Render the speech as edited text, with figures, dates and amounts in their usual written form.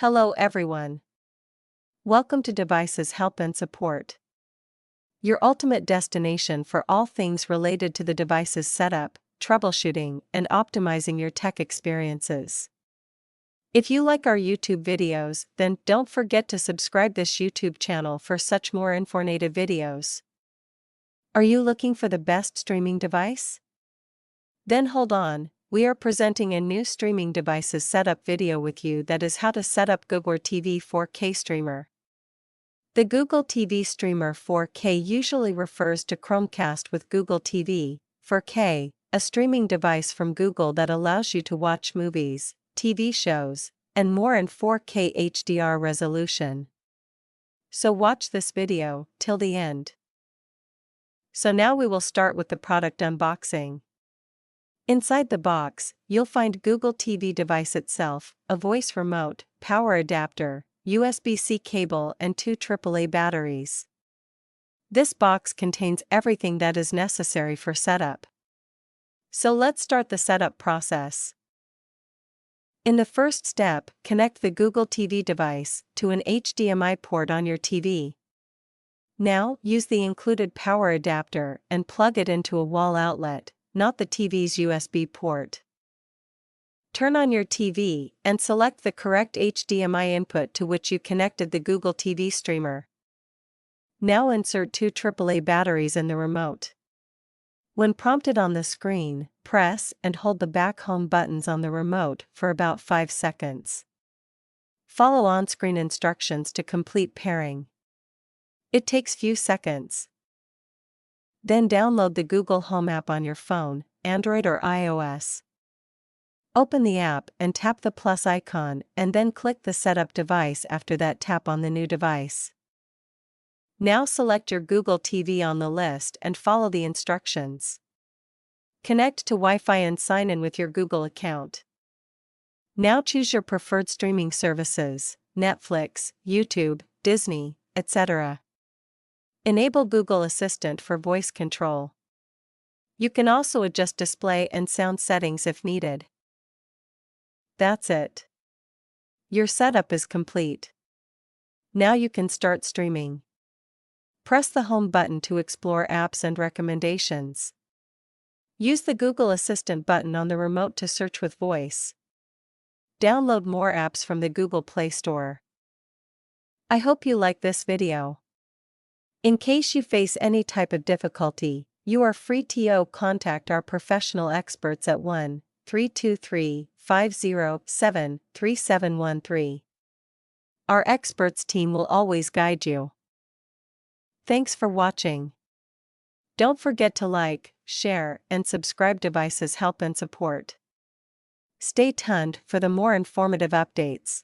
Hello everyone. Welcome to Devices Help and Support, your ultimate destination for all things related to the device's setup, troubleshooting, and optimizing your tech experiences. If you like our YouTube videos, then don't forget to subscribe this YouTube channel for such more informative videos. Are you looking for the best streaming device? Then hold on. We are presenting a new streaming devices setup video with you, that is how to set up Google TV 4K streamer. The Google TV Streamer 4K usually refers to Chromecast with Google TV 4K, a streaming device from Google that allows you to watch movies, TV shows, and more in 4K HDR resolution. So watch this video till the end. So now we will start with the product unboxing. Inside the box, you'll find Google TV device itself, a voice remote, power adapter, USB-C cable and 2 AAA batteries. This box contains everything that is necessary for setup. So let's start the setup process. In the first step, connect the Google TV device to an HDMI port on your TV. Now, use the included power adapter and plug it into a wall outlet, not the TV's USB port. Turn on your TV and select the correct HDMI input to which you connected the Google TV streamer. Now insert 2 AAA batteries in the remote. When prompted on the screen, press and hold the back home buttons on the remote for about 5 seconds. Follow on-screen instructions to complete pairing. It takes few seconds. Then download the Google Home app on your phone, Android or iOS. Open the app and tap the plus icon and then click the Setup device. After that, tap on the new device. Now select your Google TV on the list and follow the instructions. Connect to Wi-Fi and sign in with your Google account. Now choose your preferred streaming services, Netflix, YouTube, Disney, etc. Enable Google Assistant for voice control. You can also adjust display and sound settings if needed. That's it. Your setup is complete. Now you can start streaming. Press the Home button to explore apps and recommendations. Use the Google Assistant button on the remote to search with voice. Download more apps from the Google Play Store. I hope you like this video. In case you face any type of difficulty, you are free to contact our professional experts at 1-323-507-3713. Our experts team will always guide you. Thanks for watching. Don't forget to like, share, and subscribe. Devices Help and Support. Stay tuned for the more informative updates.